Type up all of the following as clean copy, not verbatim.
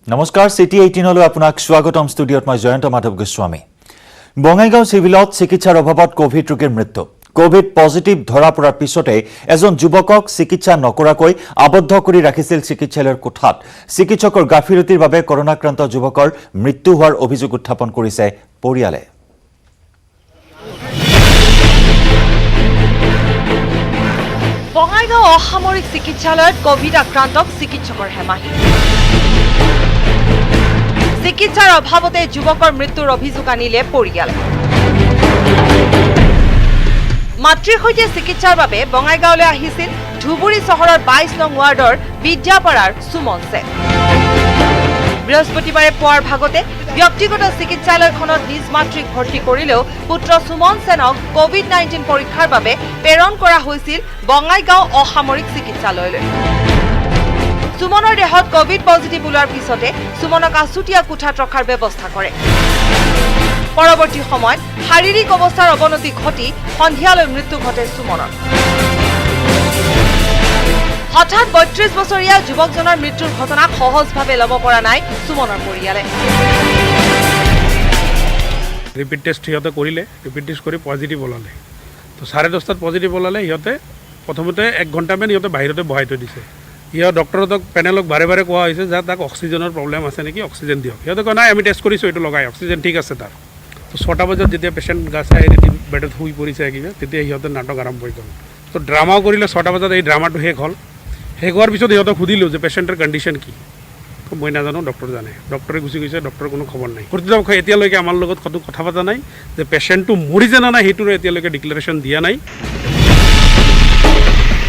নমস্কাৰ সিটি 18 লৈ আপোনাক স্বাগতম ষ্টুডিঅত মই জয়ন্ত মাধৱ গোস্বামী বঙাইগাঁও সিভিলত চিকিৎসাৰ অভাৱত কোভিড ৰোগীৰ মৃত্যু কোভিড পজিটিভ ধৰা পৰাৰ পিছতে এজন যুৱকক চিকিৎসা নকৰাকৈ আবদ্ধ কৰি ৰাখিছিল চিকিৎসালয়ৰ কোঠাত চিকিৎসকৰ গাফিলতিৰ বাবে কৰোনাক্ৰান্ত যুৱকৰ মৃত্যু হোৱাৰ অভিযোগ উত্থাপন কৰিছে পৰিয়ালে বঙাইগাঁও অসামৰিক চিকিৎসালয়ত কোভিড আক্ৰান্তক চিকিৎসকৰ হেমাহি চিকিৎসাৰ অভাৱতে যুৱকৰ মৃত্যুৰ অভিযোগ আনিলে পৰিয়ালে মাতৃৰ সৈতে চিকিৎসাৰ বাবে বঙাইগাঁৱলৈ আহিছিল ধুবুৰী চহৰৰ 22 নং ৱাৰ্ডৰ বিদ্যাপাৰাৰ সুমন সেন বৃহস্পতিবাৰে পুৱাৰ ভাগতে ব্যক্তিগত চিকিৎসালয়খনত নিজ মাতৃক ভৰ্তি কৰিলেও পুত্ৰ সুমন সেনক কোভিড-19 পৰীক্ষাৰ বাবে প্ৰেৰণ কৰা হৈছিল বঙাইগাঁও অসামৰিক চিকিৎসালয়লৈ সুমনৰ দেহত কোভিড পজিটিভ ওলোৱাৰ পিছতে সুমনক আছুতীয়া কোঠাত ৰখাৰ ব্যৱস্থা কৰে পৰৱৰ্তী সময়ত শাৰীৰিক অৱস্থাৰ অৱনতি ঘটি সন্ধিয়ালৈ মৃত্যু ঘটে সুমনৰ হঠাৎ 32 বছৰীয়া যুৱকজনৰ মৃত্যুৰ ঘটনাক সহজভাৱে ল'ব পৰা নাই সুমনৰ পৰিয়ালে ৰিপিট টেষ্ট হিয়তে কৰিলে ৰিপিট টেষ্ট কৰি পজিটিভ ওলালে তো 10:30 পজিটিভ ওলালে হিয়তে প্ৰথমতে 1 ঘণ্টামান হিয়তে বাহিৰতে বহাই থৈ দিছে ইয়াৰ ডক্টৰক পেনেলক বাৰে বাৰে কোৱা হৈছে যে তাক অক্সিজেনৰ প্ৰব্লেম আছে নেকি অক্সিজেন দিয়ক সিহঁতে কয় নাই আমি টেষ্ট কৰিছোঁ এইটো লগাই অক্সিজেন ঠিক আছে তাৰ তো 6টা বজাত যেতিয়া পেচেণ্ট গা চাই বেডত শুই পৰিছে কিবা তেতিয়া সিহঁতে নাটক আৰম্ভ হৈ গ'ল তো ড্ৰামাও কৰিলে 6টা বজাত এই ড্ৰামাটো শেষ হ'ল শেষ হোৱাৰ পিছত সিহঁতক সুধিলোঁ যে পেচেণ্টৰ কণ্ডিশ্যন কি মই নাজানো ডক্টৰ জানে ডক্টৰে গুচি গৈছে ডক্টৰৰ কোনো খবৰ নাই কৰ্তৃপক্ষ এতিয়ালৈকে আমাৰ লগত কতো কথা পতা নাই যে পেচেণ্টটো মৰিছে নে নাই সেইটোৰ এতিয়ালৈকে ডিক্লেৰেশ্যন দিয়া নাই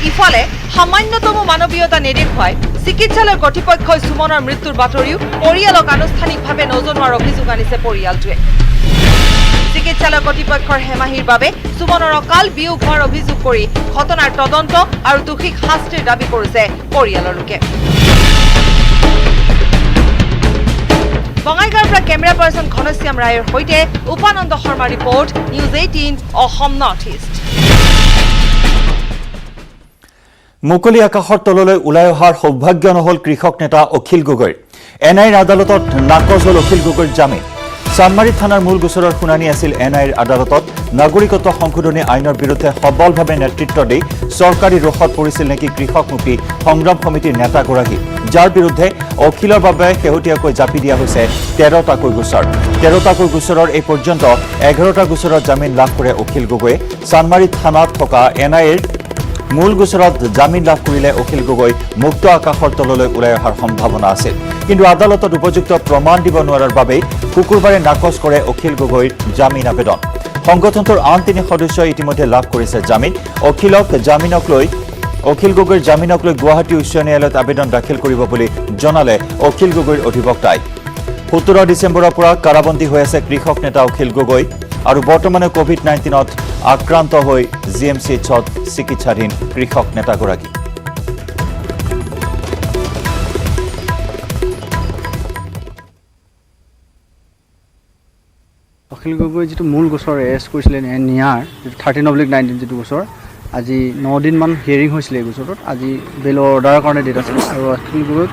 ইফালে সামান্যতম মানৱীয়তা নেদেখুৱাই চিকিৎসালয় কৰ্তৃপক্ষই সুমনৰ মৃত্যুৰ বাতৰিও পৰিয়ালক আনুষ্ঠানিকভাৱে নজনোৱাৰ অভিযোগ আনিছে পৰিয়ালটোৱে চিকিৎসালয় কৰ্তৃপক্ষৰ হেমাহিৰ বাবে সুমনৰ অকাল বিয়োগ হোৱাৰ অভিযোগ কৰি ঘটনাৰ তদন্ত আৰু দোষীক শাস্তিৰ দাবী কৰিছে পৰিয়ালৰ লোকে বঙাইগাঁৱৰ পৰা কেমেৰা পাৰ্চন ঘনশ্যাম ৰায়ৰ সৈতে Upananda Sharma report news 18 Assam north east মুকলি আকাশৰ তললৈ ওলাই অহাৰ সৌভাগ্য নহল কৃষক নেতা অখিল গগৈৰ এনআইৰ আদালতত নাকচ হল অখিল গগৈৰ জামিন চানমাৰী থানাৰ মূল গোচৰৰ শুনানি আছিল এনআইৰ আদালতত নাগৰিকত্ব সংশোধনী আইনৰ বিৰুদ্ধে সবলভাৱে নেতৃত্ব দি চৰকাৰী ৰোষত পৰিছিল নেকি কৃষক মুক্তি সংগ্ৰাম সমিতিৰ নেতাগৰাকী যাৰ বিৰুদ্ধে অখিলৰ বাবে শেহতীয়াকৈ জাপি দিয়া হৈছে 13টাকৈ গোচৰ 13টাকৈ গোচৰৰ এই পৰ্যন্ত 11টা গোচৰত জামিন লাভ কৰে অখিল গগৈয়ে চানমাৰী থানাত থকা এনআইৰ মূল গোচৰত জামিন লাভ কৰিলে অখিল গগৈ মুক্ত আকাশৰ তললৈ ওলাই অহাৰ সম্ভাৱনা আছিল কিন্তু আদালতত উপযুক্ত প্ৰমাণ দিব নোৱাৰাৰ বাবে শুকুৰবাৰে নাকচ কৰে অখিল গগৈৰ জামিন আবেদন সংগঠনটোৰ আন 3 সদস্যই ইতিমধ্যে লাভ কৰিছে জামিন অখিল গগৈৰ জামিনক লৈ গুৱাহাটী উচ্চ ন্যায়ালয়ত আবেদন দাখিল কৰিব বুলি জনালে অখিল গগৈৰ অধিবক্তাই 17 ডিচেম্বৰৰ পৰা কাৰাবন্দী হৈ আছে কৃষক নেতা অখিল গগৈ আৰু বৰ্তমানে কোভিড-19ত আক্ৰান্ত হৈ জিএমচিএইচত চিকিৎসাধীন কৃষক নেতাগৰাকী অখিল গগৈ যিটো মূল গোচৰ এৰেষ্ট কৰিছিলে নিয়াৰ 13/19 যিটো গোচৰ আজি 9 দিনমান হিয়াৰিং হৈছিলে এই গোচৰটোত আজি বেলৰ অৰ্ডাৰৰ কাৰণে ডেট আছিল আৰু অখিল গগৈক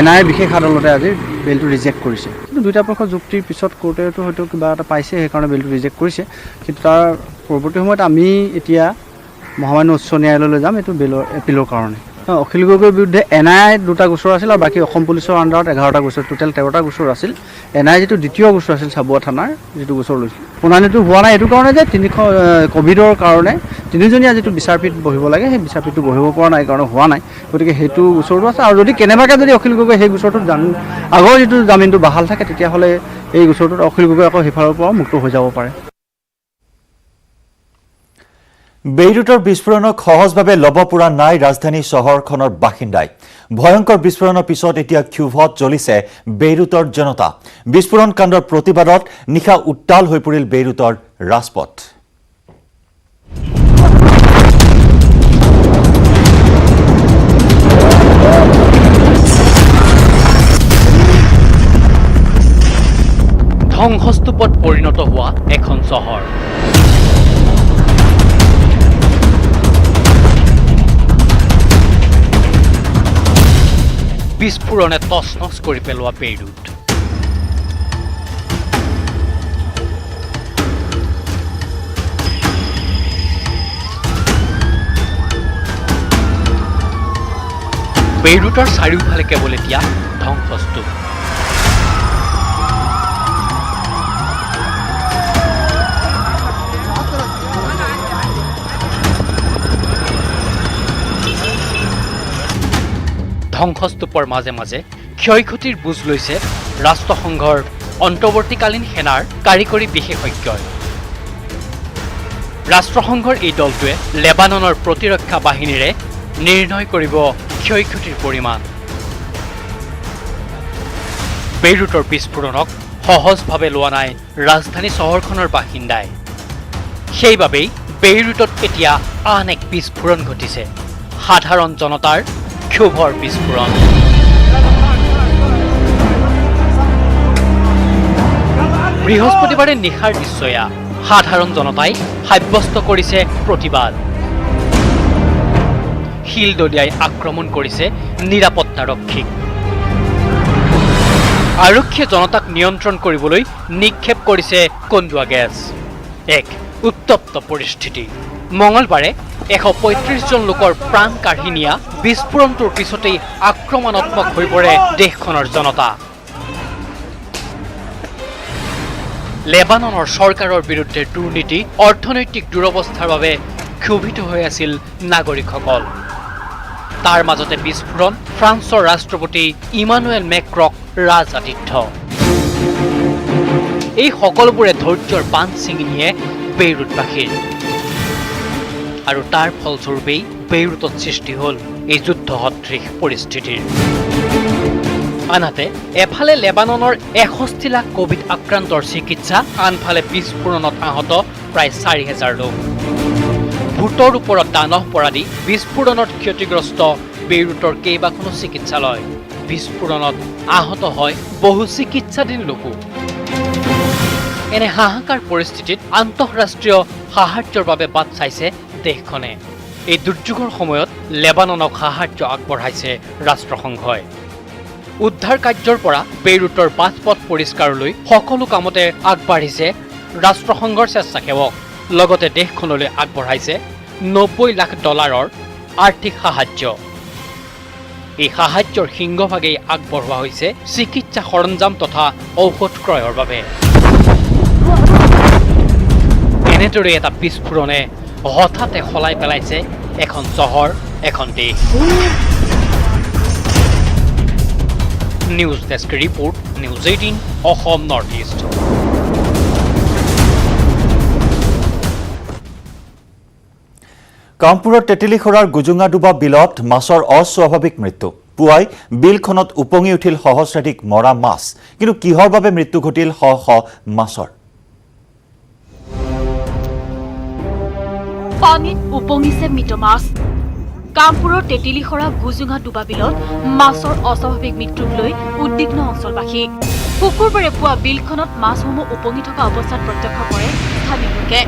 এনআইৰ বিশেষ আদালতে আজি বেলটো ৰিজেক্ট কৰিছে কিন্তু দুটা পক্ষৰ যুক্তিৰ পিছত কোৰ্টেটো হয়তো কিবা এটা পাইছে সেইকাৰণে বেলটো ৰিজেক্ট কৰিছে কিন্তু তাৰ পৰৱৰ্তী সময়ত আমি এতিয়া মহামান্য উচ্চ ন্যায়ালয়লৈ যাম এইটো বেলৰ এপিলৰ কাৰণে অখিল গগৈৰ বিৰুদ্ধে এনআই 2টা গোচৰ আছিল আৰু বাকী অসম পুলিচৰ আণ্ডাৰত 11টা গোচৰ টোটেল 13টা গোচৰ আছিল এনআই যিটো দ্বিতীয় গোচৰ আছিল চাবুৱা থানাৰ যিটো গোচৰ লৈছিল শুনানিটো হোৱা নাই এইটো কাৰণে যে কোভিডৰ কাৰণে 3জনীয়া যিটো বিচাৰপীঠ বহিব লাগে সেই বিচাৰপীঠটো বহিব পৰা নাই কাৰণে হোৱা নাই গতিকে সেইটো গোচৰটো আছে আৰু যদি কেনেবাকৈ যদি অখিল গগৈ সেই গোচৰটোত আগৰ যিটো জামিনটো বাহাল থাকে তেতিয়াহ'লে এই গোচৰটোত অখিল গগৈ আকৌ সেইফালৰ পৰা মুক্ত হৈ যাব পাৰে বেইৰুটৰ বিস্ফোৰণক সহজভাৱে ল'ব পৰা নাই ৰাজধানী চহৰখনৰ বাসিন্দাই ভয়ংকৰ বিস্ফোৰণৰ পিছত এতিয়া ক্ষোভত জ্বলিছে বেইৰুটৰ জনতা বিস্ফোৰণ কাণ্ডৰ প্ৰতিবাদত নিশা উত্তাল হৈ পৰিল বেইৰুটৰ ৰাজপথ ধ্বংসস্তূপত পৰিণত হোৱা এখন চহৰ বিস্ফোৰণে তছনছ কৰি পেলোৱা বেইৰুট। বেইৰুটৰ চাৰিওফালে কেৱল এতিয়া ধ্বংসস্তূপ। ধ্বংসস্তূপৰ মাজে মাজে ক্ষয়ক্ষতিৰ বুজ লৈছে ৰাষ্ট্ৰসংঘৰ অন্তৱৰ্তীকালীন সেনাৰ কাৰিকৰী বিশেষজ্ঞই। ৰাষ্ট্ৰসংঘৰ এই দলটোৱে লেবাননৰ প্ৰতিৰক্ষা বাহিনীৰে নিৰ্ণয় কৰিব ক্ষয়ক্ষতিৰ পৰিমাণ। বেইৰুটৰ বিস্ফোৰণক সহজভাৱে লোৱা নাই ৰাজধানী চহৰখনৰ বাসিন্দাই। সেইবাবেই বেইৰুটত এতিয়া আন এক বিস্ফোৰণ ঘটিছে, সাধাৰণ জনতাৰ ক্ষোভৰ বিস্ফোৰণ। বৃহস্পতিবাৰে নিশাৰ দৃশ্যয়া সাধাৰণ জনতাই সাব্যস্ত কৰিছে প্ৰতিবাদ। শিল দলিয়াই আক্ৰমণ কৰিছে নিৰাপত্তাৰক্ষীক। আৰক্ষীয়ে জনতাক নিয়ন্ত্ৰণ কৰিবলৈ নিক্ষেপ কৰিছে কন্দুৱা গেছ। এক উত্তপ্ত পৰিস্থিতি। মঙলবাৰে 135 জন লোকৰ প্ৰাণ কাঢ়ি নিয়া বিস্ফোৰণটোৰ পিছতেই আক্ৰমণাত্মক হৈ পৰে দেশখনৰ জনতা। লেবাননৰ চৰকাৰৰ বিৰুদ্ধে দুৰ্নীতি, অৰ্থনৈতিক দুৰৱস্থাৰ বাবে ক্ষোভিত হৈ আছিল নাগৰিকসকল। তাৰ মাজতে বিস্ফোৰণ, ফ্ৰান্সৰ ৰাষ্ট্ৰপতি ইমানুৱেল মেক্ৰক ৰাজআতিথ্য। এই সকলোবোৰে ধৈৰ্যৰ বান্ধ ছিঙি নিয়ে বেইৰুটবাসীৰ। আৰু তাৰ ফলস্বৰূপেই বেইৰুটত সৃষ্টি হ'ল এই যুদ্ধসদৃশ পৰিস্থিতিৰ। আনহাতে এফালে লেবাননৰ 61 লাখ কোভিড আক্ৰান্তৰ চিকিৎসা, আনফালে বিস্ফোৰণত আহত প্ৰায় 4,000 লোক। ভোটৰ ওপৰত দানহ পৰা দি বিস্ফোৰণত ক্ষতিগ্ৰস্ত বেইৰুটৰ কেইবাখনো চিকিৎসালয়। বিস্ফোৰণত আহত হয় বহু চিকিৎসাধীন লোকো। এনে হাহাকাৰ পৰিস্থিতিত আন্তঃৰাষ্ট্ৰীয় সাহায্যৰ বাবে বাট চাইছে দেশখনে। এই দুৰ্যোগৰ সময়ত লেবাননক সাহায্য আগবঢ়াইছে ৰাষ্ট্ৰসংঘই। উদ্ধাৰ কাৰ্যৰ পৰা বেইৰুটৰ বাট-পথ পৰিষ্কাৰলৈ সকলো কামতে আগবাঢ়িছে ৰাষ্ট্ৰসংঘৰ স্বেচ্ছাসেৱক। লগতে দেশখনলৈ আগবঢ়াইছে $90 লাখ আৰ্থিক সাহায্য। এই সাহায্যৰ সিংহভাগেই আগবঢ়োৱা হৈছে চিকিৎসা সৰঞ্জাম তথা ঔষধ ক্ৰয়ৰ বাবে। এনেদৰে এটা বিস্ফোৰণে হঠাতে সলাই পেলাইছে এখন চহৰ, এখন দেশ। News desk report, news 18 Assam north east. কামপুৰৰ তেতেলীখৰাৰ গুজুঙাডুবা বিলত মাছৰ অস্বাভাৱিক মৃত্যু। পুৱাই বিলখনত উপঙি উঠিল সহস্ৰাধিক মৰা মাছ। কিন্তু কিহৰ বাবে মৃত্যু ঘটিল শ শ মাছৰ? পানীত উপঙিছে মৃত মাছ। কামপুৰৰ তেতেলীখৰা গুজুঙাডুবা বিলত মাছৰ অস্বাভাৱিক মৃত্যুক লৈ উদ্বিগ্ন অঞ্চলবাসী। শুকুৰবাৰে পুৱা বিলখনত মাছসমূহ উপঙি থকা অৱস্থাত প্ৰত্যক্ষ কৰে স্থানীয় লোকে।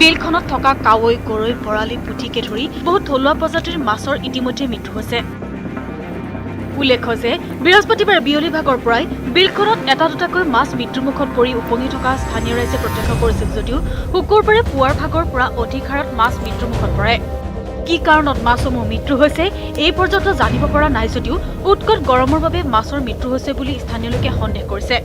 বিলখনত থকা কাৱৈ, গৰৈ, বৰালি, পুঠিকে ধৰি বহু থলুৱা প্ৰজাতিৰ মাছৰ ইতিমধ্যে মৃত্যু হৈছে। উল্লেখ্য যে বৃহস্পতিবাৰে বিয়লি ভাগৰ পৰাই বিলখনত এটা দুটাকৈ মাছ মৃত্যুমুখত পৰি উপঙি থকা স্থানীয় ৰাইজে প্ৰত্যক্ষ কৰিছিল যদিও শুকুৰবাৰে পুৱাৰ ভাগৰ পৰা অধিক হাৰত মাছ মৃত্যুমুখত পৰে। কি কাৰণত মাছসমূহ মৃত্যু হৈছে এই পৰ্যন্ত জানিব পৰা নাই যদিও উৎকট গৰমৰ বাবে মাছৰ মৃত্যু হৈছে বুলি স্থানীয় লোকে সন্দেহ কৰিছে।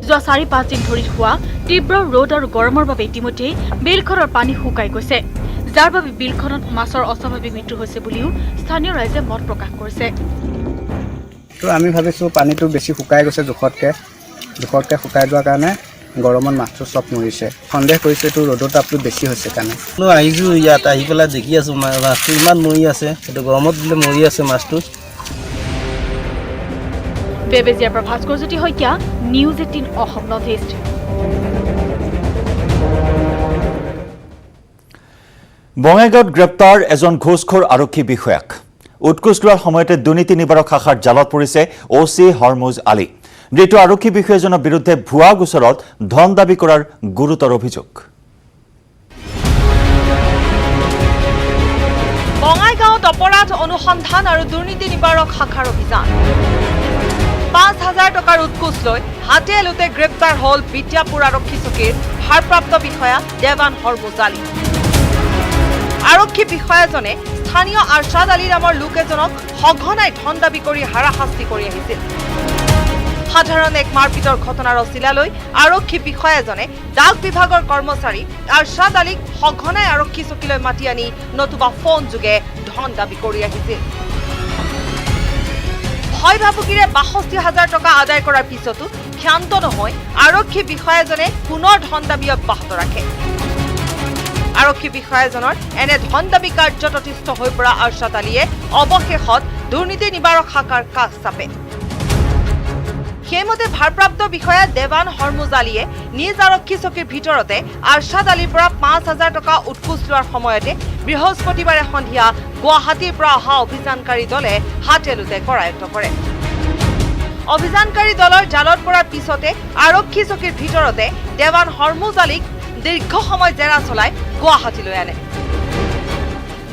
যোৱা 4-5 দিন ধৰি হোৱা তীব্ৰ ৰ'দ আৰু গৰমৰ বাবে ইতিমধ্যেই বিলখনৰ পানী শুকাই গৈছে, যাৰ বাবে বিলখনত মাছৰ অস্বাভাৱিক মৃত্যু হৈছে বুলিও স্থানীয় ৰাইজে মত প্ৰকাশ কৰিছে। তো আমি ভাবিছোঁ পানীটো বেছি শুকাই গৈছে, জোখতকৈ শুকাই যোৱাৰ কাৰণে গৰমত মাছটো চব মৰিছে। সন্দেহ কৰিছে এইটো ৰ'দৰ তাপটো বেছি হৈছে কাৰণে। মই আহিছোঁ ইয়াত, আহি পেলাই দেখি আছোঁ মাছটো ইমান মৰি আছে, সেইটো গৰমত দিলে মৰি আছে মাছটো। বেবেজিয়াৰ পৰা Bhaskarjyoti Saikia, news 18 Assam north east. বঙাইগাঁৱত গ্ৰেপ্তাৰ এজন ঘোষখোৰ আৰক্ষী বিষয়াক। উৎকোচ লোৱাৰ সময়তে দুৰ্নীতি নিবাৰক শাখাৰ জালত পৰিছে OC হৰমুজ আলী। ধৃত আৰক্ষী বিষয়াজনৰ বিৰুদ্ধে ভুৱা গোচৰত ধন দাবী কৰাৰ গুৰুতৰ অভিযোগ। বঙাইগাঁৱত অপৰাধ অনুসন্ধান আৰু দুৰ্নীতি নিবাৰক শাখাৰ অভিযান ৫,০০০ টকাৰ উৎকোচ লৈ হাতে লোতে গ্ৰেপ্তাৰ হল বিদ্যাপুৰ আৰক্ষী চকীৰ ভাৰপ্ৰাপ্ত বিষয়া দেৱান হৰমুজালি আৰক্ষী বিষয়াজনে স্থানীয় আৰশাদ আলী নামৰ লোক এজনক সঘনাই ধন দাবী কৰি হাৰাশাস্তি কৰি আহিছিল সাধাৰণ এক মাৰপিটৰ ঘটনাৰ অচিলালৈ আৰক্ষী বিষয়াজনে ডাক বিভাগৰ কৰ্মচাৰী আৰশাদ আলীক সঘনাই আৰক্ষী চকীলৈ মাতি আনি নতুবা ফোন যোগে ধন দাবী কৰি আহিছিল ভয় ভাবুকিৰে ৬২,০০০ টকা আদায় কৰাৰ পিছতো ক্ষান্ত নহয় আৰক্ষী বিষয়াজনে পুনৰ ধন দাবী অব্যাহত ৰাখে আৰক্ষী বিষয়াজনৰ এনে ধন দাবী কাৰ্যত অতিষ্ঠ হৈ পৰা আৰশাদ আলীয়ে অৱশেষত দুৰ্নীতি নিবাৰক শাখাৰ কাষ চাপে সেইমতে ভাৰপ্ৰাপ্ত বিষয়া দেৱান হৰমুজালিয়ে নিজ আৰক্ষী চকীৰ ভিতৰতে আৰশাদ আলীৰ পৰা ৫,০০০ টকা উৎকোচ লোৱাৰ সময়তে বৃহস্পতিবাৰে সন্ধিয়া গুৱাহাটীৰ পৰা অহা অভিযানকাৰী দলে হাতেলোতে কৰায়ত্ব কৰে অভিযানকাৰী দলৰ জালত পৰাৰ পিছতে আৰক্ষী চকীৰ ভিতৰতে দেৱান হৰমুজালিক দীৰ্ঘ সময় জেৰা চলাই গুৱাহাটীলৈ আনে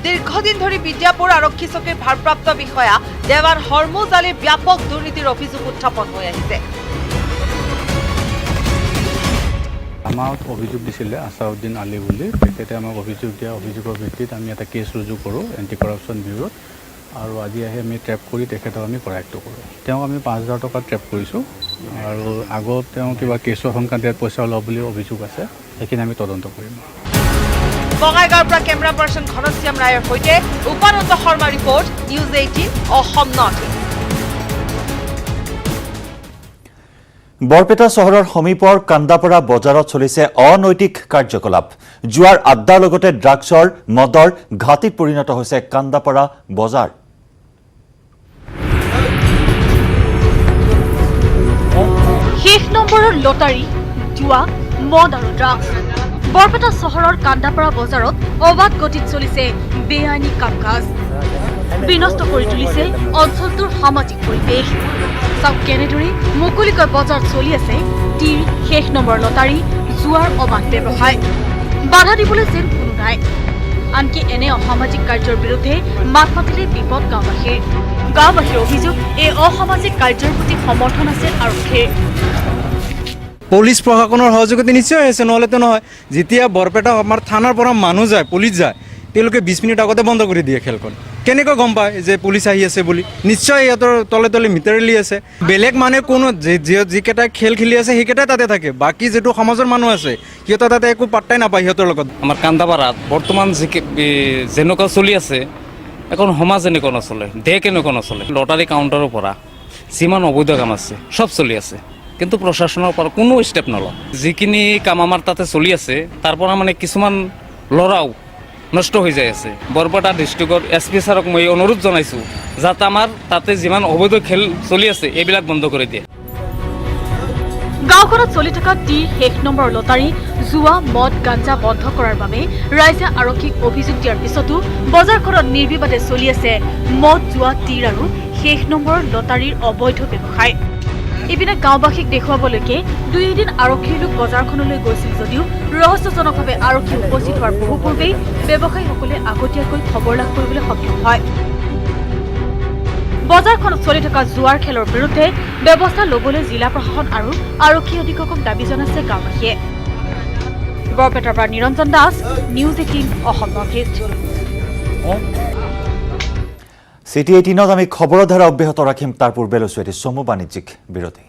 দীৰ্ঘদিন ধৰি বিদ্যাপুৰ আৰক্ষী চকীৰ ভাৰপ্ৰাপ্ত বিষয়া দেৱান হৰমুজালিৰ ব্যাপক দুৰ্নীতিৰ অভিযোগ উত্থাপন হৈ আহিছে আমাক অভিযোগ দিছিলে আছাউদ্দিন আলী বুলি তেখেতে আমাক অভিযোগ দিয়া অভিযোগৰ ভিত্তিত আমি এটা কেছ ৰুজু কৰোঁ এণ্টি কৰাপশ্যন ব্যুৰোত আৰু আজি আহি আমি ট্ৰেপ কৰি তেখেতক আমি কৰায়ত্ব কৰোঁ তেওঁক আমি ৫,০০০ টকা ট্ৰেপ কৰিছোঁ আৰু আগত তেওঁ কিবা কেছৰ সংক্ৰান্তীয় পইচা লোৱা বুলি অভিযোগ আছে সেইখিনি আমি তদন্ত কৰিম বঙাইগাঁৱৰ পৰা কেমেৰা পাৰ্চন ঘনশ্যাম ৰায়ৰ সৈতে Upananda Sharma report news 18 Assam north east Barpeta চহৰৰ সমীপৰ কান্দাপাৰা বজাৰত চলিছে অনৈতিক কাৰ্যকলাপ জুৱাৰ আড্ডাৰ লগতে ড্ৰাগছৰ মদৰ ঘাটিত পৰিণত হৈছে কান্দাপাৰা বজাৰ শেষ নম্বৰৰ লটাৰী জুৱা মদ আৰু ড্ৰাগছ বৰপেটা চহৰৰ কান্দাপাৰা বজাৰত অবাধ গতিত চলিছে বেআইনী কাম কাজ বিনষ্ট কৰি তুলিছে অঞ্চলটোৰ সামাজিক পৰিৱেশ চাওক কেনেদৰে মুকলিকৈ বজাৰ চলি আছে টিৰ শেষ নম্বৰ লটাৰী জুৱাৰ অবাধ ব্যৱসায় বাধা দিবলৈ যেন কোনো নাই আনকি এনে অসামাজিক কাৰ্যৰ বিৰুদ্ধে মাত মাতিলে বিপদ গাঁওবাসীৰ অভিযোগ এই অসামাজিক কাৰ্যৰ প্ৰতি সমৰ্থন আছে আৰক্ষীৰ পুলিচ প্ৰশাসনৰ সহযোগিতা নিশ্চয় আছে নহ'লেতো নহয় যেতিয়া বৰপেটা আমাৰ থানাৰ পৰা মানুহ যায় পুলিচ যায় তেওঁলোকে ২০ মিনিট আগতে বন্ধ কৰি দিয়ে খেলখন কেনেকৈ গম পায় যে পুলিচ আহি আছে বুলি নিশ্চয় সিহঁতৰ তলে তলে মিটাৰেলি আছে বেলেগ মানে কোনো যিকেইটা খেল খেলি আছে সেইকেইটাই তাতে থাকে বাকী যিটো সমাজৰ মানুহ আছে সিহঁতৰ তাতে একো পাত্তাই নাপায় সিহঁতৰ লগত আমাৰ কান্দাপাৰাত বৰ্তমান যেনেকুৱা চলি আছে এখন সমাজ এনেকুৱা নচলে দেশ এনেকুৱা নচলে লটাৰী কাউণ্টাৰৰ পৰা যিমান অবৈধ কাম আছে চব চলি আছে কিন্তু প্ৰশাসনৰ পৰা কোনো ষ্টেপ নলয় যিখিনি কাম আমাৰ তাতে চলি আছে তাৰ পৰা মানে কিছুমান ল'ৰাও নষ্ট হৈ যায় আছে বৰপেটা ডিষ্ট্ৰিক্টৰ SP ছাৰক মই অনুৰোধ জনাইছোঁ যাতে আমাৰ তাতে যিমান অবৈধ খেল চলি আছে এইবিলাক বন্ধ কৰি দিয়ে গাঁওখনত চলি থকা টিৰ শেষ নম্বৰ লটাৰী জুৱা মদ গাঞ্জা বন্ধ কৰাৰ বাবে ৰাইজে আৰক্ষীক অভিযোগ দিয়াৰ পিছতো বজাৰখনত নিৰ্বিবাদে চলি আছে মদ জুৱা টিৰ আৰু শেষ নম্বৰ লটাৰীৰ অবৈধ ব্যৱসায় ইপিনে গাঁওবাসীক দেখুৱাবলৈকে ২ দিন আৰক্ষীৰ লোক বজাৰখনলৈ গৈছিল যদিও ৰহস্যজনকভাৱে আৰক্ষী উপস্থিত হোৱাৰ বহু পূৰ্বেই ব্যৱসায়ীসকলে আগতীয়াকৈ খবৰ লাভ কৰিবলৈ সক্ষম হয় বজাৰখনত চলি থকা জুৱাৰ খেলৰ বিৰুদ্ধে ব্যৱস্থা ল'বলৈ জিলা প্ৰশাসন আৰু আৰক্ষী অধীক্ষকক দাবী জনাইছে গাঁওবাসীয়ে বৰপেটাৰ পৰা Niranjan Das news 18 Assam north east city 18ত আমি খবৰৰ ধাৰা অব্যাহত ৰাখিম তাৰ পূৰ্বে লৈছো এটি চমু বাণিজ্যিক বিৰতি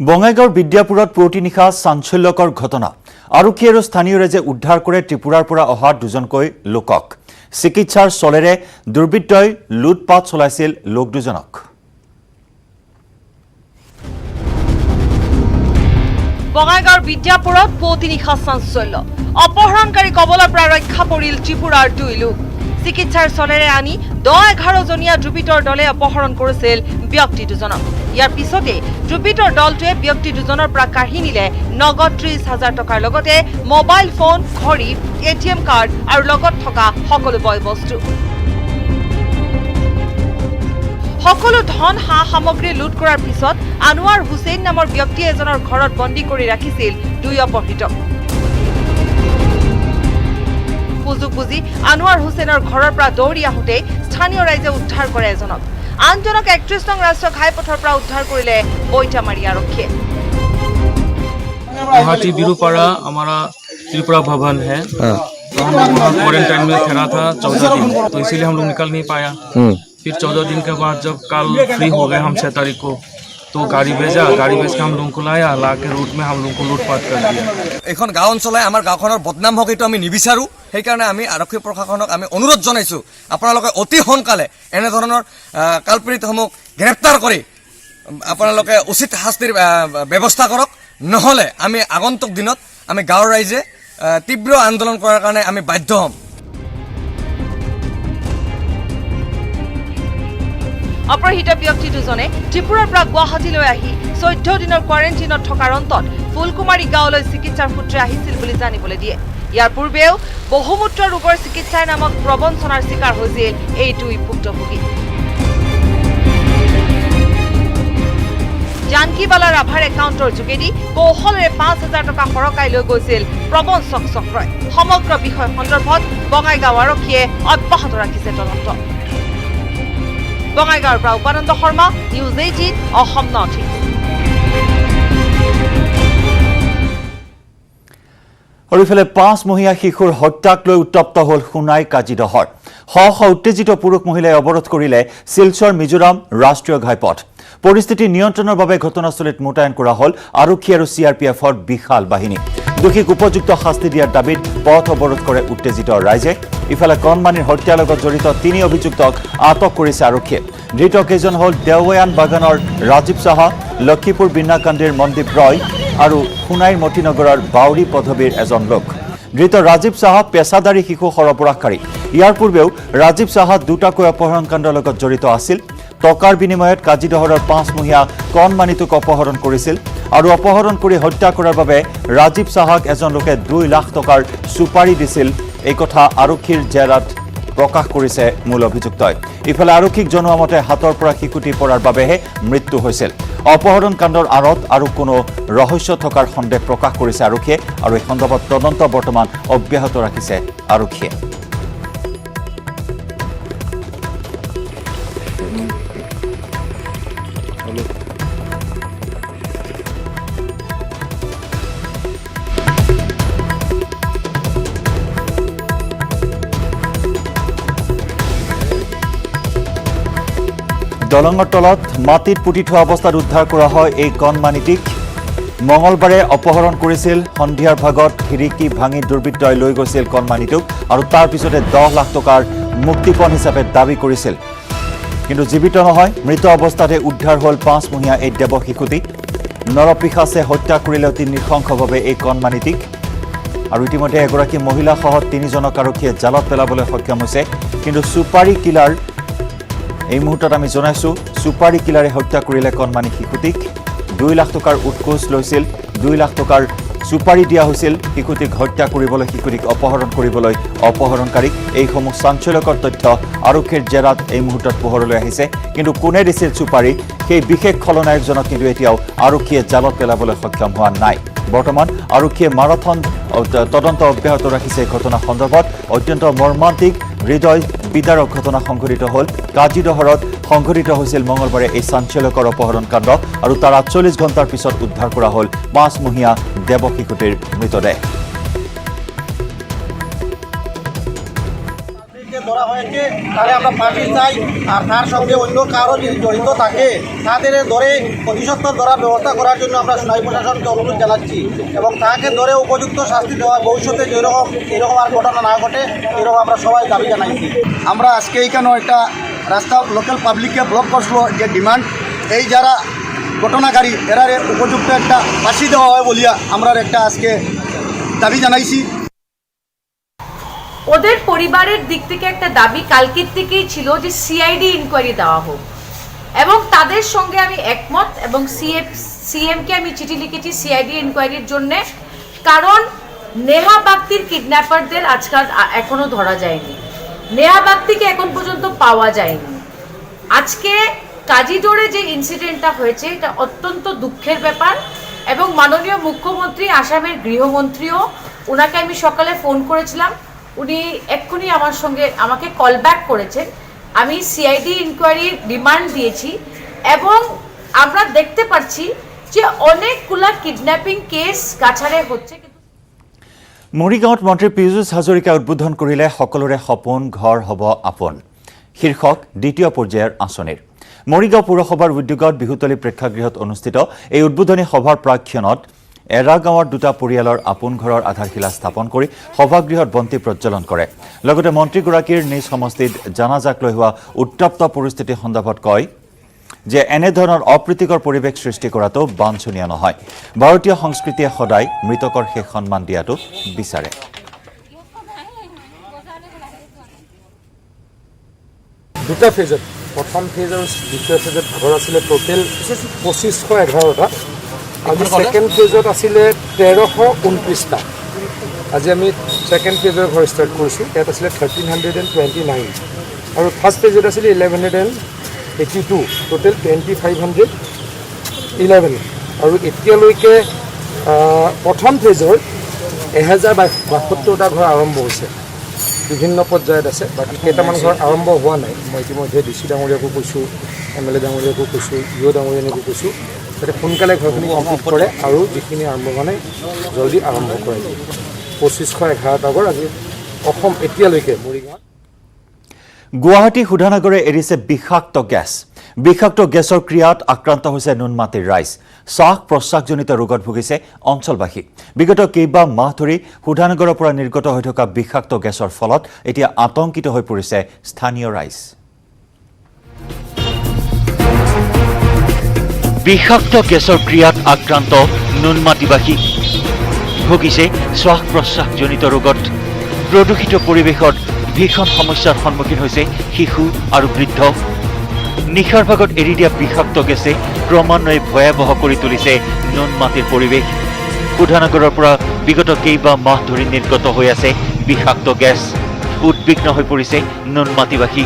বঙাইগাঁৱৰ বিদ্যাপুৰত পুৱতি নিশা চাঞ্চল্যকৰ ঘটনা আৰক্ষী আৰু স্থানীয় ৰাইজে উদ্ধাৰ কৰে ত্ৰিপুৰাৰ পৰা অহা দুজনকৈ লোকক চিকিৎসাৰ চলেৰে দুৰ্বৃত্তই লুটপাট চলাইছিল লোক দুজনক বঙাইগাঁৱৰ বিদ্যাপুৰত পুৱতি নিশা চাঞ্চল্য অপহৰণকাৰী কবলৰ পৰা ৰক্ষা পৰিল ত্ৰিপুৰাৰ 2 লোক চিকিৎসাৰ চলেৰে আনি 10-11 জনীয়া দুৰ্বৃত্তৰ দলে অপহৰণ কৰিছিল ব্যক্তি দুজনক ইয়াৰ পিছতে দুৰ্বৃত্তৰ দলটোৱে ব্যক্তি দুজনৰ পৰা কাঢ়ি নিলে নগদ 30,000 টকাৰ লগতে মোবাইল ফোন ঘড়ী ATM কাৰ্ড আৰু লগত থকা সকলো বয় বস্তু সকলো ধন সা সামগ্ৰী লুট কৰাৰ পিছত আনোৱাৰ হুছেইন নামৰ ব্যক্তি এজনৰ ঘৰত বন্দী কৰি ৰাখিছিল দুই অপহৃতক। সুযোগ বুজি আনোৱাৰ হুছেইনৰ ঘৰৰ পৰা দৌৰি আহোঁতে স্থানীয় ৰাইজে উদ্ধাৰ কৰে এজনক। আনজনক 31 নং ৰাষ্ট্ৰীয় ঘাইপথৰ পৰা উদ্ধাৰ কৰিলে বৈঠামাৰী আৰক্ষীয়ে। गुवाहाटी बिरुपाड़ा हमारा त्रिपुरा भवन है, तो हम लोग वहाँ क्वारंटाइन में ठहरा था 14 दिन, तो इसीलिए हम लोग निकल नहीं पाया। फिर 14 दिन के बाद जब कल फ्री हो गए हम 6 तारीख को, तो गाड़ी भेजा, गाड़ी भेज के हम लोगों को लाया, ला के रूट में हम लोगों को लूटपाट कर दिया। এখন গাঁও অঞ্চলে আমাৰ গাঁওখনৰ বদনাম হওক এইটো আমি নিবিচাৰোঁ। সেইকাৰণে আমি আৰক্ষী প্ৰশাসনক আমি অনুৰোধ জনাইছোঁ, আপোনালোকে অতি সোনকালে এনেধৰণৰ কালপ্ৰিতসমূহ গ্ৰেপ্তাৰ কৰি আপোনালোকে উচিত শাস্তিৰ ব্যৱস্থা কৰক। নহ'লে আমি আগন্তুক দিনত আমি গাঁৱৰ ৰাইজে তীব্ৰ আন্দোলন কৰাৰ কাৰণে আমি বাধ্য হ'ম। অপহৃত ব্যক্তি দুজনে ত্ৰিপুৰাৰ পৰা গুৱাহাটীলৈ আহি 14 দিনৰ কোৱাৰেণ্টিনত থকাৰ অন্তত ফুলকুমাৰী গাঁৱলৈ চিকিৎসাৰ সূত্ৰে আহিছিল বুলি জানিবলৈ দিয়ে। ইয়াৰ পূৰ্বেও বহুমূত্ৰ ৰোগৰ চিকিৎসাৰ নামত প্ৰবঞ্চনাৰ চিকাৰ হৈছিল এই দুই ভুক্তভোগী। জানকীবালা ৰাভাৰ একাউণ্টৰ যোগেদি কৌশলেৰে 5,000 টকা সৰকাই লৈ গৈছিল প্ৰবঞ্চক চক্ৰই। সমগ্ৰ বিষয় সন্দৰ্ভত বঙাইগাঁও আৰক্ষীয়ে অব্যাহত ৰাখিছে তদন্ত। বঙাইগাঁৱৰ পৰা Upananda Sharma, news 18 Assam north east. আৰু ইফালে 5-মহীয়া শিশুৰ হত্যাক লৈ উত্তপ্ত হ'ল সোণাই কাজিদহৰ। শ উত্তেজিত পুৰুষ মহিলাই অৱৰোধ কৰিলে শিলচৰ মিজোৰাম ৰাষ্ট্ৰীয় ঘাইপথ। পৰিস্থিতি নিয়ন্ত্ৰণৰ বাবে ঘটনাস্থলীত মোতায়েন কৰা হ'ল আৰক্ষী আৰু CRPFৰ বিশাল বাহিনী। দোষীক উপযুক্ত শাস্তি দিয়াৰ দাবীত পথ অৱৰোধ কৰে উত্তেজিত ৰাইজে। ইফালে কণমানিৰ হত্যাৰ লগত জড়িত 3 অভিযুক্তক আটক কৰিছে আৰক্ষীয়ে। ধৃতকেইজন হ'ল দেওয়ান বাগানৰ ৰাজীৱ সাহা, লক্ষীপুৰ বিন্নাকান্দিৰ মনদীপ ৰয় আৰু সোণাইৰ মতিনগৰৰ বাউৰী পদবীৰ এজন লোক। ধৃত ৰাজীৱ সাহা পেছাদাৰী শিশু সৰবৰাহকাৰী। ইয়াৰ পূৰ্বেও ৰাজীৱ সাহা দুটাকৈ অপহৰণকাণ্ডৰ লগত জড়িত আছিল। টকাৰ বিনিময়ত কাজিদহৰৰ 5-মহীয়া কণমানিটোক অপহৰণ কৰিছিল আৰু অপহৰণ কৰি হত্যা কৰাৰ বাবে ৰাজীৱ সাহাক এজন লোকে 2 লাখ টকাৰ চুপাৰি দিছিল। এই কথা আৰক্ষীৰ জেৰাত প্ৰকাশ কৰিছে মূল অভিযুক্তই। ইফালে আৰক্ষীক জনোৱা মতে হাতৰ পৰা শিশুটি পৰাৰ বাবেহে মৃত্যু হৈছিল। অপহৰণ কাণ্ডৰ আঁৰত আৰু কোনো ৰহস্য থকাৰ সন্দেহ প্ৰকাশ কৰিছে আৰক্ষীয়ে আৰু এই সন্দৰ্ভত তদন্ত বৰ্তমান অব্যাহত ৰাখিছে আৰক্ষীয়ে। দলঙৰ তলত মাটিত পুতি থোৱা অৱস্থাত উদ্ধাৰ কৰা হয় এই কণমানিটিক। মঙলবাৰে অপহৰণ কৰিছিল। সন্ধিয়াৰ ভাগত খিৰিকী ভাঙি দুৰ্বৃত্তই লৈ গৈছিল কণমানিটোক আৰু তাৰ পিছতে 10 লাখ টকাৰ মুক্তিপণ হিচাপে দাবী কৰিছিল। কিন্তু জীৱিত নহয়, মৃত অৱস্থাতে উদ্ধাৰ হ'ল 5-মহীয়া এই দেৱ শিশুটি। নৰপিশাচে হত্যা কৰিলে অতি নৃশংসভাৱে এই কণমানিটিক আৰু ইতিমধ্যে এগৰাকী মহিলাসহ 3জনক আৰক্ষীয়ে জালত পেলাবলৈ সক্ষম হৈছে। কিন্তু চুপাৰি কিলাৰ এই মুহূৰ্তত আমি জনাইছোঁ, চুপাৰি কিলাৰে হত্যা কৰিলে কণমানি শিশুটিক। 2 লাখ টকাৰ উৎকোচ লৈছিল, 2 লাখ টকাৰ চুপাৰি দিয়া হৈছিল শিশুটিক হত্যা কৰিবলৈ, শিশুটিক অপহৰণ কৰিবলৈ অপহৰণকাৰীক। এইসমূহ চাঞ্চল্যকৰ তথ্য আৰক্ষীৰ জেৰাত এই মুহূৰ্তত পোহৰলৈ আহিছে। কিন্তু কোনে দিছিল চুপাৰি, সেই বিশেষ খলনায়কজনক কিন্তু এতিয়াও আৰক্ষীয়ে জালত পেলাবলৈ সক্ষম হোৱা নাই। বৰ্তমান আৰক্ষীয়ে মাৰাথন তদন্ত অব্যাহত ৰাখিছে এই ঘটনা সন্দৰ্ভত। অত্যন্ত মৰ্মান্তিক, হৃদয় বিদাৰক ঘটনা সংঘটিত হ'ল। কাজিদহৰত সংঘটিত হৈছিল মঙলবাৰে এই চাঞ্চল্যকৰ অপহৰণ কাণ্ড আৰু তাৰ 48 ঘণ্টাৰ পিছত উদ্ধাৰ কৰা হ'ল 5-মহীয়া দেৱ শিশুটিৰ মৃতদেহ। ধরা হয়েছে তাহলে আমরা ফাঁসি চাই, আর তার সঙ্গে অন্য কারো যদি জড়িত থাকে তাদের ধরে অধিসত্ত্বর ধরার ব্যবস্থা করার জন্য আমরা সোনাই প্রশাসনকে অনুরোধ জানাচ্ছি এবং তাকে ধরে উপযুক্ত শাস্তি দেওয়া, ভবিষ্যতে এরকম আর ঘটনা না ঘটে এরকম আমরা সবাই দাবি জানাইছি। আমরা আজকে এইখানে একটা রাস্তা লোকাল পাবলিককে ব্লক করছিল যে ডিমান্ড এই যারা ঘটনাকারী এরারে উপযুক্ত একটা ফাঁসি দেওয়া হয় বলিয়া আমরা একটা আজকে দাবি জানাইছি। ওদের পরিবারের দিক থেকে একটা দাবি কালকের থেকেই ছিল যে সিআইডি ইনকোয়ারি দেওয়া হোক এবং তাদের সঙ্গে আমি একমত এবং সিএমকে আমি চিঠি লিখেছি সিআইডি ইনকোয়ারির জন্য। কারণ নেহা বাগদির কিডন্যাপারদের আজকাল এখনো ধরা যায়নি, নেহা বাগদিকে এখন পর্যন্ত পাওয়া যায়নি। আজকে কাজিডোরে যে ইনসিডেন্টটা হয়েছে এটা অত্যন্ত দুঃখের ব্যাপার এবং মাননীয় মুখ্যমন্ত্রী আসামের গৃহমন্ত্রীও ওনাকে আমি সকালে ফোন করেছিলাম, উনি এক্ষুনি আমাকে কল ব্যাক করেছেন। আমি সিআইডি ইনকোয়ারির ডিমান্ড দিয়েছি এবং আমরা দেখতে পাচ্ছি যে অনেকগুলা কিডন্যাপিং কেস কাছাড়ে হচ্ছে। মৰিগাঁৱত মন্ত্ৰী পীযুষ হাজৰিকাই উদ্বোধন কৰিলে সকলোৰে সপোন ঘৰ হ'ব আপোন শীৰ্ষক দ্বিতীয় পৰ্যায়ৰ আঁচনিৰ। মৰিগাঁও পৌৰসভাৰ উদ্যোগত বিহুতলী প্ৰেক্ষাগৃহত অনুষ্ঠিত এই উদ্বোধনী সভাৰ প্ৰাক্ষণত এৰা গাঁৱৰ দুটা পৰিয়ালৰ আপোন ঘৰৰ আধাৰশিলা স্থাপন কৰি সভাগৃহত বন্তি প্ৰজ্বলন কৰে। লগতে মন্ত্ৰীগৰাকীৰ নিজ সমষ্টিত জানাজাক লৈ হোৱা উত্তপ্ত পৰিস্থিতি সন্দৰ্ভত কয় যে এনেধৰণৰ অপ্ৰীতিকৰ পৰিৱেশ সৃষ্টি কৰাটো বাঞ্ছনীয় নহয়। ভাৰতীয় সংস্কৃতিয়ে সদায় মৃতকৰ শেষ সন্মান দিয়াটো বিচাৰে। দুটা ফেজত, প্ৰথম ফেজ আৰু দ্বিতীয় ফেজত ঘৰ আছিলে টোটেল 2511টা। আজি ছেকেণ্ড ফেজত আছিলে 1329টা। আজি আমি ছেকেণ্ড ফেজৰ ঘৰ ষ্টাৰ্ট কৰিছোঁ, ইয়াত আছিলে 1329 আৰু ফাৰ্ষ্ট ফেজত আছিলে 1182, টোটেল 2511 আৰু এতিয়ালৈকে প্ৰথম ফেজৰ 1072টা ঘৰ আৰম্ভ হৈছে, বিভিন্ন পৰ্যায়ত আছে। বাকী কেইটামান ঘৰ আৰম্ভ হোৱা নাই। মই ইতিমধ্যে ডিচি ডাঙৰীয়াকো কৈছোঁ, MLA ডাঙৰীয়াকো কৈছোঁ, ইঅ' ডাঙৰীয়াকো কৈছোঁ যাতে সোনকালে ঘৰখিনি কমপ্লিট কৰে আৰু যিখিনি আৰম্ভ হোৱা নাই জলদি আৰম্ভ কৰে। 2511টা ঘৰ আজি অসম এতিয়ালৈকে মৰিগাঁৱত। গুৱাহাটী শোধনাগাৰে এৰিছে বিষাক্ত গেছ। বিষাক্ত গেছৰ ক্ৰিয়াত আক্ৰান্ত হৈছে নুনমাটিৰ ৰাইজ। শ্বাস প্ৰশ্বাসজনিত ৰোগত ভুগিছে অঞ্চলবাসী। বিগত কেইবা মাহ ধৰি শোধনাগাৰৰ পৰা নিৰ্গত হৈ থকা বিষাক্ত গেছৰ ফলত এতিয়া আতংকিত হৈ পৰিছে স্থানীয় ৰাইজ। বিষাক্ত গেছৰ ক্ৰিয়াত আক্ৰান্ত নুনমাটিবাসী ভুগিছে শ্বাস প্ৰশ্বাসজনিত ৰোগত। প্ৰদূষিত পৰিৱেশত ভীষণ সমস্যাৰ সন্মুখীন হৈছে শিশু আৰু বৃদ্ধ। নিশাৰ ভাগত এৰি দিয়া বিষাক্ত গেছে ক্ৰমান্বয়ে ভয়াৱহ কৰি তুলিছে নুনমাটিৰ পৰিৱেশ। শোধনাগাৰৰ পৰা বিগত কেইবা মাহ ধৰি নিৰ্গত হৈ আছে বিষাক্ত গেছ। উদ্বিগ্ন হৈ পৰিছে নুনমাটিবাসী।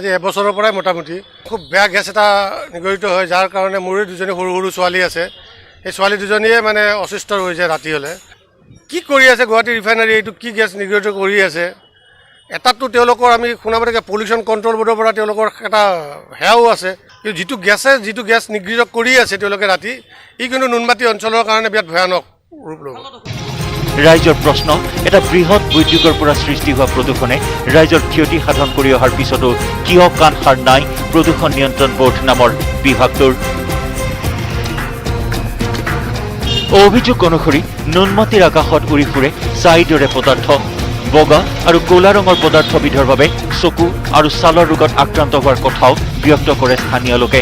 আজি এবছৰৰ পৰাই মোটামুটি খুব বেয়া গেছ এটা নিগৰিত হয়, যাৰ কাৰণে মোৰে দুজনী সৰু সৰু ছোৱালী আছে। সেই ছোৱালী দুজনীয়ে মানে অসুস্থ হৈ যায় ৰাতি হ'লে। কি কৰি আছে গুৱাহাটী ৰিফাইনাৰী, এইটো কি গেছ নিগৰিত কৰি আছে? এটাতো তেওঁলোকৰ আমি শুনা মতে পলিউশ্যন কণ্ট্ৰল বৰ্ডৰ পৰা তেওঁলোকৰ এটা সেয়াও আছে, কিন্তু যিটো গেছ নিগৃহীত কৰি আছে তেওঁলোকে ৰাতি, ই কিন্তু নুনমাটি অঞ্চলৰ কাৰণে বিৰাট ভয়ানক ৰূপ ল'ব। ৰাইজৰ প্ৰশ্ন, এটা বৃহৎ উদ্যোগৰ পৰা সৃষ্টি হোৱা প্ৰদূষণে ৰাইজৰ ক্ষতি সাধন কৰি অহাৰ পিছতো কিয় কাণ সাৰ নাই প্ৰদূষণ নিয়ন্ত্ৰণ বোৰ্ড নামৰ বিভাগটোৰ? অভিযোগ অনুসৰি নুনমাটিৰ আকাশত উৰি ফুৰে ছাইৰ দৰে পদাৰ্থ। বগা আৰু ক'লা ৰঙৰ পদাৰ্থবিধৰ বাবে চকু আৰু ছালৰ ৰোগত আক্ৰান্ত হোৱাৰ কথাও ব্যক্ত কৰে স্থানীয় লোকে।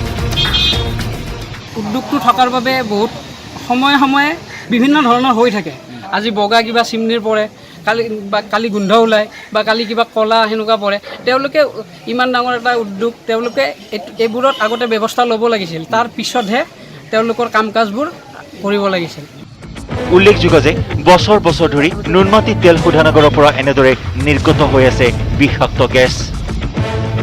উদ্যোগটো থকাৰ বাবে বহুত সময়ে সময়ে বিভিন্ন ধৰণৰ হৈ থাকে। আজি বগা কিবা চিমনিৰ পৰে, কালি গোন্ধ ওলায় বা কালি কিবা ক'লা সেনেকুৱা পৰে। তেওঁলোকে ইমান ডাঙৰ এটা উদ্যোগ, তেওঁলোকে এইবোৰত আগতে ব্যৱস্থা ল'ব লাগিছিল, তাৰ পিছতহে তেওঁলোকৰ কাম কাজবোৰ কৰিব লাগিছিল। উল্লেখযোগ্য যে বছৰ বছৰ ধৰি নুনমাটি তেল শোধনাগাৰৰ পৰা এনেদৰে নিৰ্গত হৈ আছে বিষাক্ত গেছ,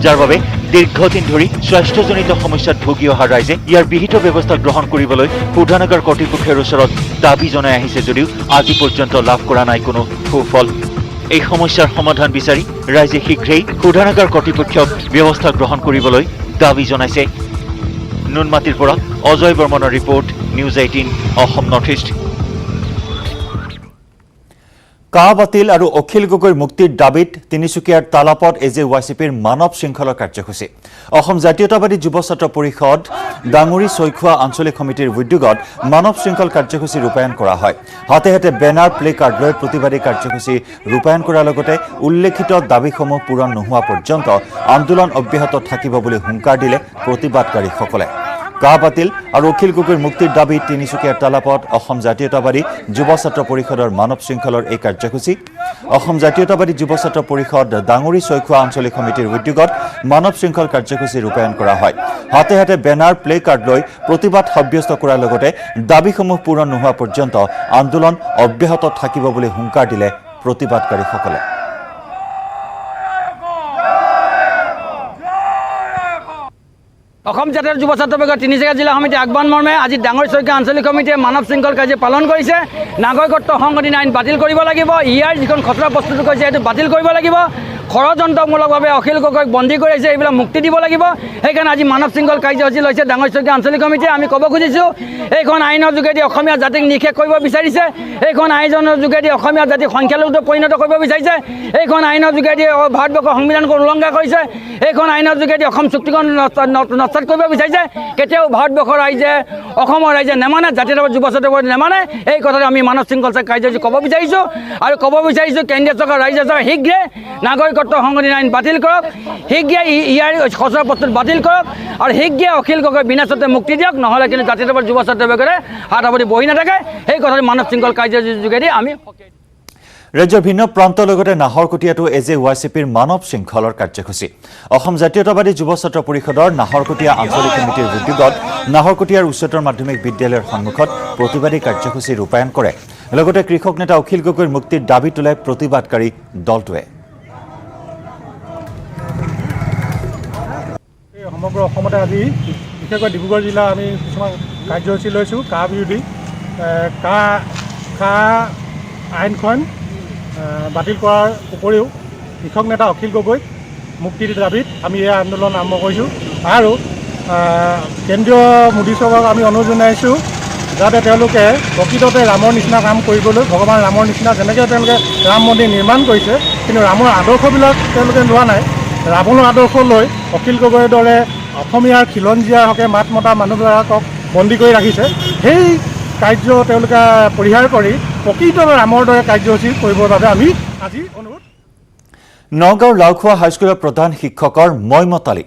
যাৰ বাবে দীৰ্ঘদিন ধৰি স্বাস্থ্যজনিত সমস্যাত ভুগি অহা ৰাইজে ইয়াৰ বিহিত ব্যৱস্থা গ্ৰহণ কৰিবলৈ শোধনাগাৰ কৰ্তৃপক্ষৰ ওচৰত দাবী জনাই আহিছে যদিও আজি পৰ্যন্ত লাভ কৰা নাই কোনো সুফল। এই সমস্যাৰ সমাধান বিচাৰি ৰাইজে শীঘ্ৰেই শোধনাগাৰ কৰ্তৃপক্ষক ব্যৱস্থা গ্ৰহণ কৰিবলৈ দাবী জনাইছে। নুনমাটিৰ পৰা অজয় বৰ্মনৰ report, news 18 Assam north east. CAA বাতিল আৰু অখিল গগৈৰ মুক্তিৰ দাবীত তিনিচুকীয়াৰ তালাপত AJYCPৰ মানৱ শৃংখলৰ কাৰ্যসূচী। অসম জাতীয়তাবাদী যুৱ ছাত্ৰ পৰিষদ ডাঙৰি চৈখোৱা আঞ্চলিক সমিতিৰ উদ্যোগত মানৱ শৃংখল কাৰ্যসূচী ৰূপায়ণ কৰা হয়। হাতে হাতে বেনাৰ প্লে কাৰ্ড লৈ প্ৰতিবাদী কাৰ্যসূচী ৰূপায়ণ কৰাৰ লগতে উল্লেখিত দাবীসমূহ পূৰণ নোহোৱা পৰ্যন্ত আন্দোলন অব্যাহত থাকিব বুলি হুংকাৰ দিলে প্ৰতিবাদকাৰীসকলে। কা বাতিল আৰু অখিল গগৈৰ মুক্তিৰ দাবীত তিনিচুকীয়াৰ তালাপত অসম জাতীয়তাবাদী যুৱ ছাত্ৰ পৰিষদৰ মানৱ শৃংখলৰ এই কাৰ্যসূচী। অসম জাতীয়তাবাদী যুৱ ছাত্ৰ পৰিষদ ডাঙৰি চৈখোৱা আঞ্চলিক সমিতিৰ উদ্যোগত মানৱ শৃংখল কাৰ্যসূচী ৰূপায়ণ কৰা হয়। হাতে হাতে বেনাৰ প্লে কাৰ্ড লৈ প্ৰতিবাদ সাব্যস্ত কৰাৰ লগতে দাবীসমূহ পূৰণ নোহোৱা পৰ্যন্ত আন্দোলন অব্যাহত থাকিব বুলি হুংকাৰ দিলে প্ৰতিবাদকাৰীসকলে। অসম জাতীয় যুৱ ছাত্ৰ পৰিষদ তিনিচুকীয়া জিলা সমিতি আহ্বান মৰ্মে আজি ডাঙৰ চৈকীয়া আঞ্চলিক কমিটিয়ে মানৱ শৃংখল কাৰ্য পালন কৰিছে। নাগৰিকত্ব সংশোধনী আইন বাতিল কৰিব লাগিব, ইয়াৰ যিখন খচৰা প্ৰস্তুত কৰিছে সেইটো বাতিল কৰিব লাগিব, ষড়যন্ত্ৰমূলকভাৱে অখিল গগৈক বন্দী কৰিছে এইবিলাক মুক্তি দিব লাগিব। সেইকাৰণে আজি মানৱ শৃংখল কাৰ্যসূচী লৈছে ডাঙৰ চৈকীয়া আঞ্চলিক কমিটিয়ে। আমি ক'ব খুজিছোঁ এইখন আইনৰ যোগেদি অসমীয়া জাতিক নিষেধ কৰিব বিচাৰিছে, এইখন আইনৰ যোগেদি অসমীয়া জাতিক সংখ্যালঘুত পৰিণত কৰিব বিচাৰিছে, এইখন আইনৰ যোগেদি ভাৰতবৰ্ষৰ সংবিধানক উলংঘা কৰিছে, এইখন আইনৰ যোগেদি অসম চুক্তিখন নস্বাত কৰিব বিচাৰিছে। কেতিয়াও ভাৰতবৰ্ষৰ ৰাইজে অসমৰ ৰাইজে নেমানে, জাতীয়তাবাদী যুৱ ছাত্ৰ পৰিষদে নেমানে। এই কথাটো আমি মানৱ শৃংখল কাৰ্যসূচী ক'ব বিচাৰিছোঁ আৰু ক'ব বিচাৰিছোঁ কেন্দ্ৰীয় চৰকাৰ ৰাজ্য চৰকাৰ শীঘ্ৰে নাগৰিকত্ব সংশোধনী আইন বাতিল কৰক, শীঘ্ৰে ইয়াৰ খচৰা প্ৰস্তুত বাতিল কৰক আৰু শীঘ্ৰে অখিল গগৈ বিনা চৰ্তে মুক্তি দিয়ক, নহ'লে কিন্তু জাতীয়তাবাদী যুৱ ছাত্ৰ পৰিষদে হাত সাৱটি বহি নাথাকে। সেই কথাটো মানৱ শৃংখল কাৰ্যসূচীৰ যোগেদি আমি ৰাজ্যৰ ভিন্ন প্ৰান্তৰ লগতে নাহৰকটীয়াতো AJYCPৰ মানৱ শৃংখলৰ কাৰ্যসূচী। অসম জাতীয়তাবাদী যুৱ ছাত্ৰ পৰিষদৰ নাহৰকটীয়া আঞ্চলিক কমিটিৰ উদ্যোগত নাহৰকটীয়াৰ উচ্চতৰ মাধ্যমিক বিদ্যালয়ৰ সন্মুখত প্ৰতিবাদী কাৰ্যসূচী ৰূপায়ণ কৰে। লগতে কৃষক নেতা অখিল গগৈৰ মুক্তিৰ দাবী তোলে প্ৰতিবাদকাৰী দলটোৱে। সমগ্ৰ অসমতে আজি বিশেষকৈ ডিব্ৰুগড় জিলা আমি কিছুমান কাৰ্যসূচী লৈছোঁ। কা বিৰোধী কা আইনখন বাতিল কৰাৰ উপৰিও কৃষক নেতা অখিল গগৈক মুক্তিৰ দাবীত আমি এই আন্দোলন আৰম্ভ কৰিছোঁ আৰু কেন্দ্ৰীয় মোদী চৰকাৰক আমি অনুৰোধ জনাইছোঁ যাতে তেওঁলোকে প্ৰকৃততে ৰামৰ নিচিনা কাম কৰিবলৈ, ভগৱান ৰামৰ নিচিনা যেনেকৈ তেওঁলোকে ৰাম মন্দিৰ নিৰ্মাণ কৰিছে কিন্তু ৰামৰ আদৰ্শবিলাক তেওঁলোকে লোৱা নাই। ৰাৱণৰ আদৰ্শ লৈ অখিল গগৈৰ দৰে অসমীয়াৰ খিলঞ্জীয়াৰ হকে মাত মতা মানুহবিলাকক বন্দী কৰি ৰাখিছে। সেই কাৰ্য তেওঁলোকে পৰিহাৰ কৰি প্ৰকৃতভাৱে ৰামৰ দৰে কাৰ্যসূচী কৰিবৰ বাবে আমি আজি অনুৰোধ। নগাঁৱৰ লাওখোৱা হাইস্কুলৰ প্ৰধান শিক্ষকৰ মইমতালি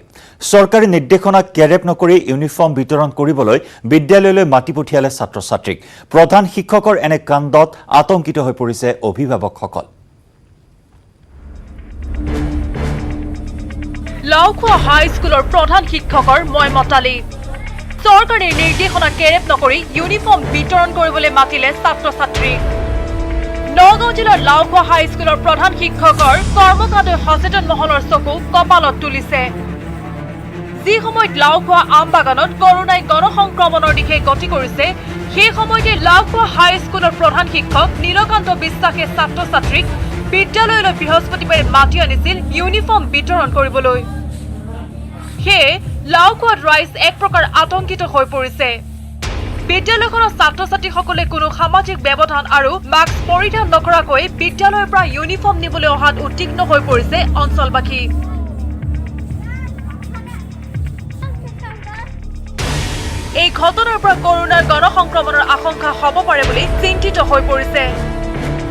চৰকাৰী নিৰ্দেশনা কেৰেপ নকৰি ইউনিফৰ্ম বিতৰণ কৰিবলৈ বিদ্যালয়লৈ মাতি পঠিয়ালে ছাত্ৰ ছাত্ৰীক। প্ৰধান শিক্ষকৰ এনে কাণ্ডত আতংকিত হৈ পৰিছে অভিভাৱকসকল। লাওখোৱা হাইস্কুলৰ প্ৰধান শিক্ষকৰ মইমতালি চৰকাৰী নিৰ্দেশনা কেৰেপ নকৰি ইউনিফৰ্ম বিতৰণ কৰিবলৈ মাতিলে ছাত্ৰ ছাত্ৰী। নগাঁও জিলাৰ লাওখোৱা হাইস্কুলৰ প্ৰধান শিক্ষকৰ কৰ্মকাণ্ডই সচেতন মহলৰ চকু কপালত তুলিছে। যি সময়ত লাওখোৱা আমবাগানত কৰোনাই গণসংক্ৰমণৰ দিশে গতি কৰিছে, সেই সময়তে লাওখোৱা হাইস্কুলৰ প্ৰধান শিক্ষক নীলকান্ত বিশ্বাসে ছাত্ৰ ছাত্ৰীক বিদ্যালয়লৈ বৃহস্পতিবাৰে মাতি আনিছিল ইউনিফৰ্ম বিতৰণ কৰিবলৈ। সেয়ে লাওখোৱাত ৰাইজ এক প্ৰকাৰ আতংকিত হৈ পৰিছে। বিদ্যালয়খনৰ ছাত্ৰ ছাত্ৰীসকলে কোনো সামাজিক ব্যৱধান আৰু মাস্ক পৰিধান নকৰাকৈ বিদ্যালয়ৰ পৰা ইউনিফৰ্ম নিবলৈ অহাত উদ্বিগ্ন হৈ পৰিছে অঞ্চলবাসী। এই ঘটনাৰ পৰা কৰোনাৰ গণসংক্ৰমণৰ আশংকা হ'ব পাৰে বুলি চিন্তিত হৈ পৰিছে।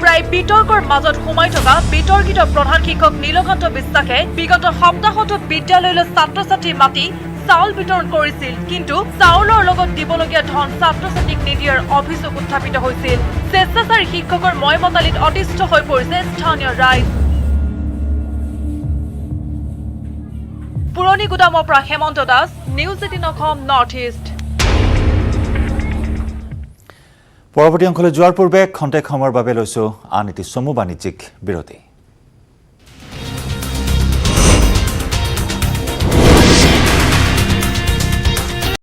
প্ৰায় বিতৰ্কৰ মাজত সোমাই থকা বিতৰ্কিত প্ৰধান শিক্ষক নীলকান্ত বিশ্বাসে বিগত সপ্তাহতো বিদ্যালয়লৈ ছাত্ৰ ছাত্ৰী মাতি চাউল বিতৰণ কৰিছিল, কিন্তু চাউলৰ লগত দিবলগীয়া ধন ছাত্ৰ ছাত্ৰীক নিদিয়াৰ অভিযোগ উত্থাপিত হৈছিল। স্বেচ্ছাচাৰী শিক্ষকৰ মইমতালিত অতিষ্ঠ হৈ পৰিছে স্থানীয় ৰাইজ। পুৰণি গুদামৰ পৰা Hemanta Das, news 18 Assam north east. পৰৱৰ্তী অংশলৈ যোৱাৰ পূৰ্বে খন্তেক সময়ৰ বাবে লৈছো আন এটি চমু বাণিজ্যিক বিৰতি।